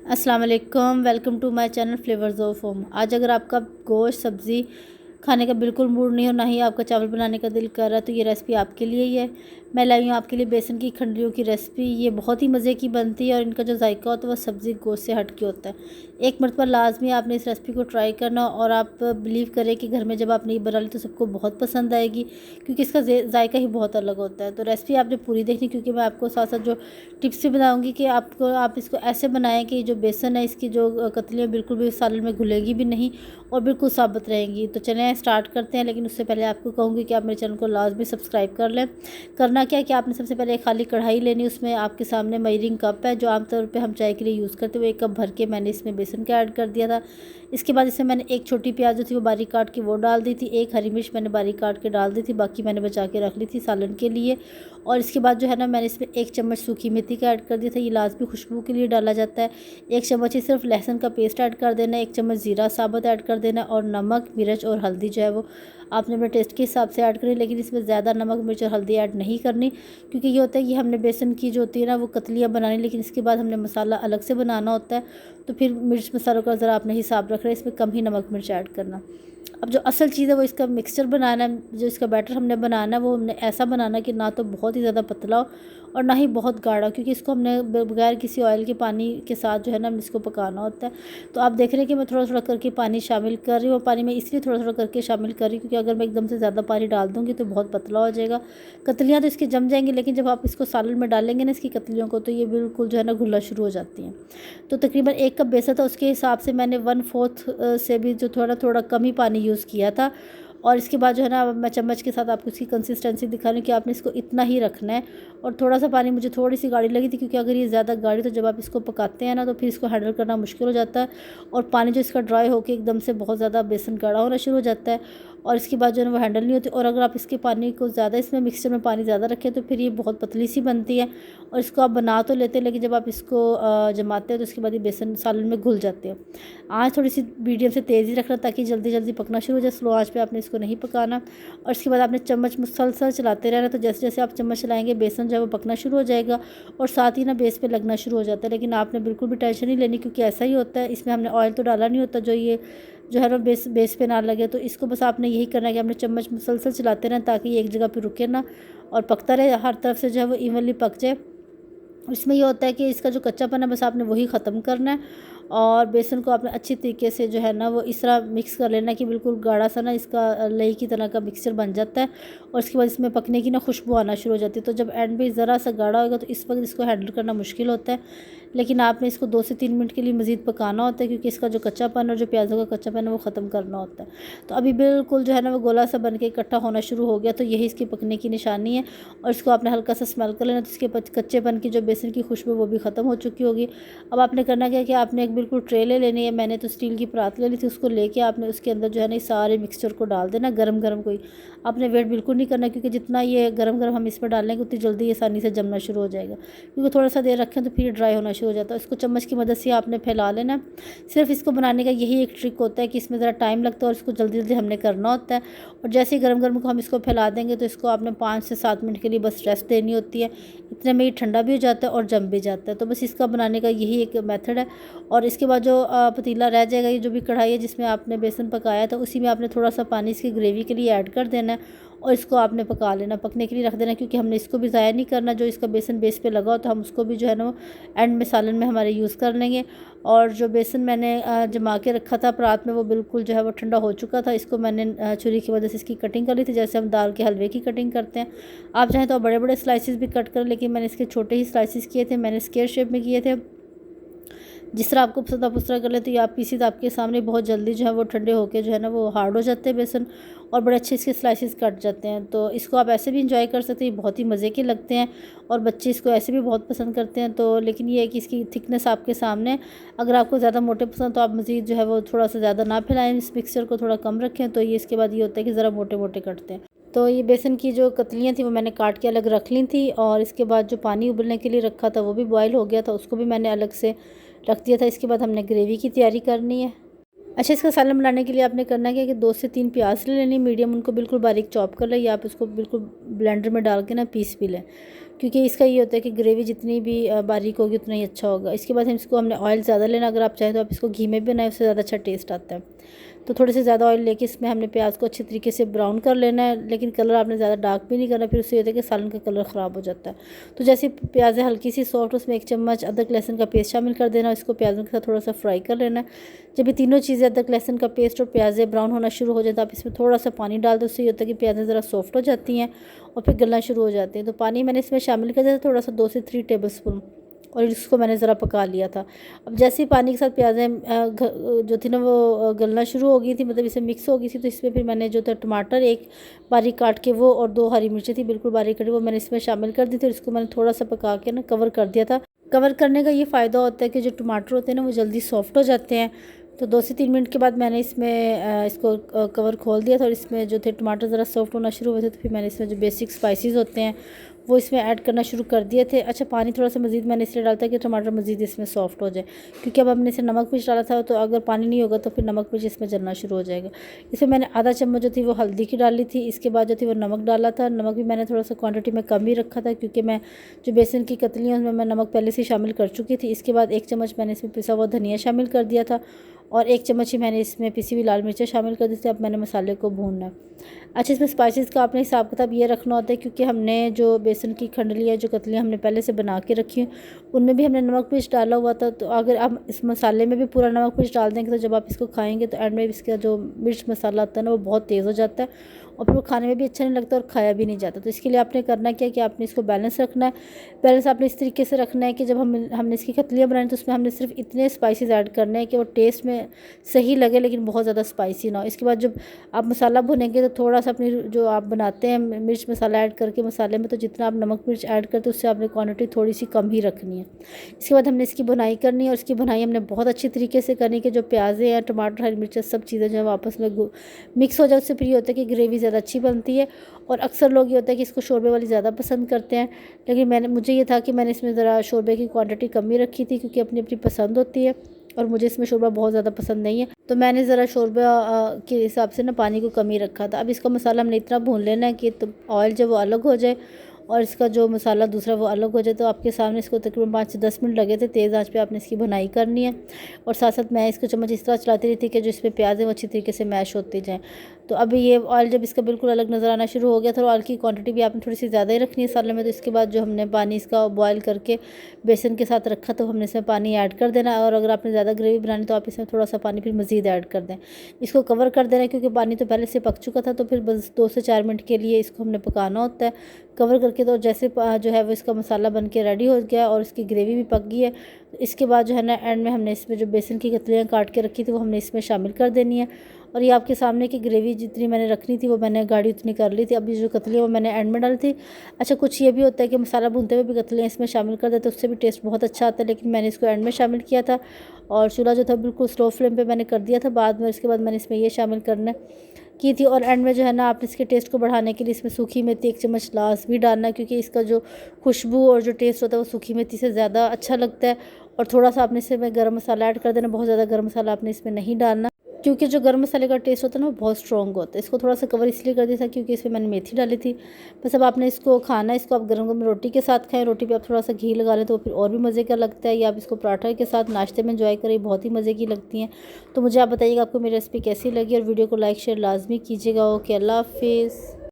अस्सलाम वालेकुम, welcome to my channel flavours of home. आज अगर आपका गोश्त सब्ज़ी खाने का बिल्कुल मूड नहीं हो, ना ही आपका चावल बनाने का दिल कर रहा है, तो ये रेसिपी आपके लिए ही है। मैं लाई हूँ आपके लिए बेसन की खंडरियों की रेसिपी। ये बहुत ही मज़े की बनती है और इनका जो जायका होता है वो सब्ज़ी गोश्त से हट के होता है। एक मरतबा लाजमी आपने इस रेसिपी को ट्राई करना और आप बिलीव करें कि घर में जब आप नहीं बना ली तो सबको बहुत पसंद आएगी, क्योंकि इसका जायका ही बहुत अलग होता है। तो रेसिपी आपने पूरी देखनी, क्योंकि मैं आपको साथ साथ जो टिप्स भी बताऊँगी कि आप इसको ऐसे बनाएं कि जो बेसन है इसकी जो कतलियाँ बिल्कुल भी सालन में घुलेगी भी नहीं और बिल्कुल साबुत रहेंगी। तो चलें स्टार्ट करते हैं, लेकिन उससे पहले आपको कहूँगी कि आप मेरे चैनल को लाजमी सब्सक्राइब कर लें। करना क्या है कि आपने सबसे पहले एक खाली कढ़ाई लेनी, उसमें आपके सामने मेजरिंग कप है जो आमतौर पे हम चाय के लिए यूज़ करते हुए 1 कप भर के मैंने इसमें बेसन का ऐड कर दिया था। इसके बाद इसमें मैंने एक छोटी प्याज जो थी वो बारीक काट के वो डाल दी थी, एक हरी मिर्च मैंने बारीक काट के डाल दी थी, बाकी मैंने बचा के रख ली थी सालन के लिए। और इसके बाद जो है ना, मैंने इसमें 1 चम्मच सूखी मेथी का ऐड कर दिया था, ये लाजमी खुशबू के लिए डाला जाता है। 1 चम्मच ही सिर्फ लहसुन का पेस्ट ऐड कर देना है, 1 चम्मच ज़ीरा साबुत ऐड कर देना और नमक, मिर्च और हल्दी जो है वो आपने अपने टेस्ट के हिसाब से ऐड करें, लेकिन इसमें ज़्यादा नमक, मिर्च और हल्दी ऐड नहीं करनी, क्योंकि ये होता है कि हमने बेसन की जो होती है ना वो कतलियाँ बनानी, लेकिन इसके बाद हमने मसाला अलग से बनाना होता है। तो फिर मिर्च मसालों का ज़रा आपने हिसाब रख रहे हैं, इसमें कम ही नमक मिर्च ऐड करना। अब जो असल चीज़ है वो इसका मिक्सचर बनाना है, जो इसका बैटर हमने बनाना है वो हमने ऐसा बनाना कि ना तो बहुत ही ज़्यादा पतला हो और ना ही बहुत गाढ़ा, क्योंकि इसको हमने बगैर किसी ऑयल के पानी के साथ जो है ना इसको पकाना होता है। तो आप देख रहे हैं कि मैं थोड़ा थोड़ा करके पानी शामिल कर रही हूँ, और पानी मैं इसलिए थोड़ा थोड़ा करके शामिल कर रही हूँ क्योंकि अगर मैं एकदम से ज़्यादा पानी डाल दूँगी तो बहुत पतला हो जाएगा। कतलियाँ तो इसकी जम जाएंगी, लेकिन जब आप इसको सालन में डालेंगे ना इसकी कतलियों को, तो ये बिल्कुल जो है ना घुलना शुरू हो जाती हैं। तो तकरीबन 1 कप बेसन था, उसके हिसाब से मैंने 1/4 से भी जो थोड़ा थोड़ा कम ही पानी यूज़ किया था। और इसके बाद जो है ना, मैं चम्मच के साथ आपको इसकी कंसिस्टेंसी दिखा रही हूँ कि आपने इसको इतना ही रखना है। और थोड़ा सा पानी मुझे थोड़ी सी गाढ़ी लगी थी, क्योंकि अगर ये ज़्यादा गाढ़ी तो जब आप इसको पकाते हैं ना तो फिर इसको हैंडल करना मुश्किल हो जाता है, और पानी जो इसका ड्राई होकर एकदम से बहुत ज़्यादा बेसन गाढ़ा होना शुरू हो जाता है, और इसके बाद जो है वो हैंडल नहीं होती। और अगर आप इसके पानी को ज़्यादा, इसमें मिक्सचर में पानी ज़्यादा रखें तो फिर ये बहुत पतली सी बनती है, और इसको आप बना तो लेते हैं, लेकिन जब आप इसको जमाते हैं तो उसके बाद ये बेसन सालन में घुल जाते हैं। आँच थोड़ी सी मीडियम से तेज़ ही रखना, ताकि जल्दी जल्दी पकना शुरू हो जाए। स्लो आँच पे आपने इसको नहीं पकाना, और इसके बाद आपने चम्मच मुसलसल चलाते रहना। तो जैसे जैसे आप चम्मच चलाएंगे बेसन जो है वो पकना शुरू हो जाएगा, और साथ ही ना बेस पे लगना शुरू हो जाता है। लेकिन आपने बिल्कुल भी टेंशन नहीं लेनी, क्योंकि ऐसा ही होता है, इसमें हमने ऑयल तो डाला नहीं होता जो ये जो है ना बेस पे ना लगे। तो इसको बस आपने यही करना है कि आपने चम्मच मुसलसल चलाते रहना, ताकि ये एक जगह पे रुके ना और पकता रहे, हर तरफ से जो है वो इवनली पक जाए। इसमें ये होता है कि इसका जो कच्चापन है बस आपने वही ख़त्म करना है, और बेसन को आपने अच्छी तरीके से जो है ना वो इस तरह मिक्स कर लेना कि बिल्कुल गाढ़ा सा ना इसका लई की तरह का मिक्सचर बन जाता है। और इसके बाद इसमें पकने की ना खुशबू आना शुरू हो जाती है। तो जब एंड पे ज़रा सा गाढ़ा होगा तो इस वक्त इसको हैंडल करना मुश्किल होता है, लेकिन आपने इसको 2 से 3 मिनट के लिए मज़ीद पकाना होता है, क्योंकि इसका जो कच्चापन और जो प्याज़ों का कच्चापन है वो ख़त्म करना होता है। तो अभी बिल्कुल जो है ना वो गोला सा बन के इकट्ठा होना शुरू हो गया, तो यही इसकी पकने की निशानी है। और इसको आपने हल्का सा स्मेल कर लेना, तो इसके कच्चेपन की जो बेसन की खुशबू वो भी ख़त्म हो चुकी होगी। अब आपने करना क्या है कि आपने एक बिल्कुल ट्रे ले लेनी है। मैंने तो स्टील की परात ले ली थी, उसको लेके आपने उसके अंदर जो है ना सारे मिक्सचर को डाल देना गरम गरम। कोई आपने वेट बिल्कुल नहीं करना, क्योंकि जितना ये गरम गरम हम इसमें डालेंगे उतनी जल्दी ये आसानी से जमना शुरू हो जाएगा, क्योंकि थोड़ा सा देर रखें तो फिर ड्राई होना शुरू हो जाता है। इसको चम्मच की मदद से आपने फैला लेना। सिर्फ इसको बनाने का यही एक ट्रिक होता है कि इसमें ज़रा टाइम लगता है और इसको जल्दी जल्दी हमने करना होता है। और जैसे ही गरम गरम को हम इसको फैला देंगे तो इसको आपने 5 से 7 मिनट के लिए बस रेस्ट देनी होती है। इतने में ये ठंडा भी हो जाता है और जम भी जाता है। तो बस इसका बनाने का यही एक मेथड है। और इसके बाद जो पतीला रह जाएगा, ये जो भी कढ़ाई है जिसमें आपने बेसन पकाया था, उसी में आपने थोड़ा सा पानी इसकी ग्रेवी के लिए ऐड कर देना है, और इसको आपने पका लेना, पकने के लिए रख देना, क्योंकि हमने इसको भी ज़ाया नहीं करना। जो इसका बेसन बेस पे लगा हो तो हम उसको भी जो है ना वो एंड में सालन में हमारे यूज़ कर लेंगे। और जो बेसन मैंने जमा के रखा था परात में, वो बिल्कुल जो है वो ठंडा हो चुका था। इसको मैंने छुरी की मदद से इसकी कटिंग कर ली थी, जैसे हम दाल के हलवे की कटिंग करते हैं। आप चाहें तो बड़े बड़े स्लाइसिस भी कट करें, लेकिन मैंने इसके छोटे ही स्लाइसिस किए थे, मैंने स्क्वायर शेप में किए थे। जिस तरह आपको पसंद आप उस तरह कर लेते हो। आप पीसीज आपके सामने बहुत जल्दी जो है वो ठंडे होके जो है ना वो हार्ड हो जाते हैं बेसन, और बड़े अच्छे इसके स्लाइसेस कट जाते हैं। तो इसको आप ऐसे भी इंजॉय कर सकते हैं, बहुत ही मज़े के लगते हैं, और बच्चे इसको ऐसे भी बहुत पसंद करते हैं। तो लेकिन ये है कि इसकी थिकनेस आपके सामने है। अगर आपको ज़्यादा मोटे पसंद तो आप मज़ीद जो है वो थोड़ा सा ज़्यादा ना फैलाएँ, इस मिक्सचर को थोड़ा कम रखें। तो ये इसके बाद ये होता है कि ज़रा मोटे मोटे कटते हैं। तो ये बेसन की जो कतलियाँ थी वो मैंने काट के अलग रख ली थी, और इसके बाद जो पानी उबलने के लिए रखा था वो भी बॉयल हो गया था, उसको भी मैंने अलग से रख दिया था। इसके बाद हमने ग्रेवी की तैयारी करनी है। अच्छा, इसका सालन बनाने के लिए आपने करना क्या है कि 2 से 3 प्याज ले लेनी मीडियम, उनको बिल्कुल बारीक चॉप कर लें, या आप इसको बिल्कुल ब्लेंडर में डाल के ना पीस भी लें। क्योंकि इसका ये होता है कि ग्रेवी जितनी भी बारीक होगी उतना ही अच्छा होगा। इसके बाद हमने ऑयल ज़्यादा लेना, अगर आप चाहें तो आप इसको घी में भी बनाएं, उससे ज़्यादा अच्छा टेस्ट आता है। तो थोड़े से ज़्यादा ऑयल लेके इसमें हमने प्याज को अच्छे तरीके से ब्राउन कर लेना है, लेकिन कलर आपने ज़्यादा डार्क भी नहीं करना, फिर उससे ये होता है कि सालन का कलर ख़राब हो जाता है। तो जैसे प्याज हल्की सी सॉफ्ट, उसमें 1 चम्मच अदरक लहसुन का पेस्ट शामिल कर देना, इसको प्याज़ों के साथ थोड़ा सा फ्राई कर लेना है। जब ये तीनों चीज़ें अदरक लहसुन का पेस्ट और प्याज़ें ब्राउन होना शुरू हो जाए तो आप इसमें थोड़ा सा पानी डाल दो, उससे ये होता है कि प्याज़ें ज़रा सॉफ्ट हो जाती हैं और फिर गलना शुरू हो जाती हैं। तो पानी मैंने इसमें शामिल कर दिया था, थोड़ा सा 2 से 3 टेबल स्पून, और इसको मैंने ज़रा पका लिया था। अब जैसे ही पानी के साथ प्याज़ें जो थी ना वो गलना शुरू हो गई थी, मतलब इसमें मिक्स हो गई थी, तो इसमें फिर मैंने जो था टमाटर एक बारीक काट के वो और 2 हरी मिर्ची थी बिल्कुल बारीक कटी, वो मैंने इसमें शामिल कर दी थी और इसको मैंने थोड़ा सा पका के ना कवर कर दिया था। कवर करने का ये फ़ायदा होता है कि जो टमाटर होते हैं ना वो जल्दी सॉफ्ट हो जाते हैं। तो 2 से 3 मिनट के बाद मैंने इसमें इसको कवर खोल दिया था और इसमें जो थे टमाटर ज़रा सॉफ्ट होना शुरू हुए थे, तो फिर मैंने इसमें जो बेसिक स्पाइसेस होते हैं वो इसमें ऐड करना शुरू कर दिए थे। अच्छा, पानी थोड़ा सा मज़ीद मैंने इसलिए डालता है कि टमाटर मज़ीद इसमें सॉफ्ट हो जाए, क्योंकि अब हमने इसे नमक मिर्च डाला था, तो अगर पानी नहीं होगा तो फिर नमक मिर्च इसमें जलना शुरू हो जाएगा। इसमें मैंने आधा चम्मच जो थी वो हल्दी की डाली थी, इसके बाद जो थी वो नमक डाला था। नमक भी मैंने थोड़ा सा क्वान्टिटी में कम ही रखा था, क्योंकि मैं जो बेसन की कतलियाँ उसमें मैं नमक पहले से शामिल कर चुकी थी। इसके बाद 1 चम्मच मैंने इसमें पिसा हुआ धनिया शामिल कर दिया था और 1 चम्मच ही मैंने इसमें पिसी हुई लाल मिर्चें शामिल कर दी थी। अब मैंने मसाले को भूनना है। अच्छा, इसमें स्पाइसेस का आपने हिसाब किताब ये रखना होता है, क्योंकि हमने जो बेसन की खंडली है, जो कतलियाँ हमने पहले से बना के रखी हैं, उनमें भी हमने नमक मिर्च डाला हुआ था। तो अगर आप इस मसाले में भी पूरा नमक मिर्च डाल देंगे तो जब आप इसको खाएंगे तो एंड में इसका जो मिर्च मसाला आता है ना वो बहुत तेज़ हो जाता है और फिर वो खाने में भी अच्छा नहीं लगता और खाया भी नहीं जाता। तो इसके लिए आपने करना क्या है कि आपने इसको बैलेंस रखना है। बैलेंस आपने इस तरीके से रखना है कि जब हमने इसकी कतलियाँ बनाई तो उसमें हमने सिर्फ इतने स्पाइसेस ऐड करने हैं कि वो टेस्ट में सही लगे, लेकिन बहुत ज़्यादा स्पाइसी ना हो। इसके बाद जब आप मसाला भुनेंगे तो थोड़ा सा अपनी जो आप बनाते हैं मिर्च मसाला ऐड करके मसाले में, तो जितना आप नमक मिर्च ऐड करते हैं उससे आपने क्वांटिटी थोड़ी सी कम ही रखनी है। इसके बाद हमने इसकी भुनाई करनी है और इसकी भुनाई हमने बहुत अच्छी तरीके से करनी है कि जो प्याज़ें हैं, टमाटर, हरी मिर्च, सब चीज़ें जो है आपस में मिक्स हो जाए। उससे फिर ये होता है कि ग्रेवी ज़्यादा अच्छी बनती है। और अक्सर लोग ये होता है कि इसको शोरबे वाली ज़्यादा पसंद करते हैं, लेकिन मुझे ये था कि मैंने इसमें ज़रा शोरबे की क्वांटिटी कम ही रखी थी, क्योंकि अपनी अपनी पसंद होती है और मुझे इसमें शोरबा बहुत ज़्यादा पसंद नहीं है, तो मैंने ज़रा शोरबा के हिसाब से ना पानी को कम ही रखा था। अब इसका मसाला हमने इतना भून लेना है कि तो ऑयल जब वो अलग हो जाए और इसका जो मसाला दूसरा वो अलग हो जाए। तो आपके सामने इसको तकरीबन 5 से 10 मिनट लगे थे, तेज़ आंच पे आपने इसकी भुनाई करनी है। और साथ साथ मैं इसको चम्मच इस तरह चलाती रही थी कि जो इसमें प्याज है वो अच्छी तरीके से मैश होते जाएँ। तो अभी ये ऑयल जब इसका बिल्कुल अलग नज़र आना शुरू हो गया था, और ऑयल की क्वांटिटी भी आपने थोड़ी सी ज़्यादा ही रखनी है सालन में। तो इसके बाद जो हमने पानी इसका बॉयल करके बेसन के साथ रखा, तो हमने इसमें पानी ऐड कर देना है। और अगर आपने ज़्यादा ग्रेवी बनानी तो आप इसमें थोड़ा सा पानी फिर मज़ीद ऐड कर दें। इसको कवर कर देना है, क्योंकि पानी तो पहले से पक चुका था, तो फिर बस 2 से 4 मिनट के लिए इसको हमने पकाना होता है कवर करके। तो जैसे जो है वो इसका मसाला बन के रेडी हो गया और इसकी ग्रेवी भी पक गई है। तो इसके बाद जो है ना एंड में हमने इसमें जो बेसन की कतलियाँ काट के रखी थी वो हमने इसमें शामिल कर देनी है। और ये आपके सामने की ग्रेवी जितनी मैंने रखनी थी वो मैंने गाढ़ी उतनी कर ली थी। अभी जो कतलियाँ वो मैंने एंड में डाली थी। अच्छा, कुछ ये भी होता है कि मसाला भूनते हुए भी कतलियाँ इसमें शामिल कर देते, उससे भी टेस्ट बहुत अच्छा आता है, लेकिन मैंने इसको एंड में शामिल किया था और चूल्हा जो था बिल्कुल स्लो फ्लेम पे मैंने कर दिया था बाद में। इसके बाद मैंने इसमें ये शामिल करना की थी। और एंड में जो है ना आपने इसके टेस्ट को बढ़ाने के लिए इसमें सूखी मेथी 1 चम्मच लास्ट भी डालना है, क्योंकि इसका जो खुशबू और जो टेस्ट होता है वो सूखी मेथी से ज़्यादा अच्छा लगता है। और थोड़ा सा आपने इसमें गरम मसाला ऐड कर देना, बहुत ज़्यादा गरम मसाला आपने इसमें नहीं डालना, क्योंकि जो गरम मसाले का टेस्ट होता है ना वो बहुत स्ट्रॉन्ग होता है। इसको थोड़ा सा कवर इसलिए कर दिया था क्योंकि इसमें मैंने मेथी डाली थी। बस अब आपने इसको खाना है, इसको आप गरम गरम रोटी के साथ खाएं। रोटी पे आप थोड़ा सा घी लगा लें तो फिर और भी मज़े का लगता है, या आप इसको पराठा के साथ नाश्ते में एंजॉय करें, बहुत ही मज़े की लगती हैं। तो मुझे आप बताइएगा आपको मेरी रेसिपी कैसी लगी, और वीडियो को लाइक शेयर लाजमी कीजिएगा। ओके, अल्लाह हाफिज़।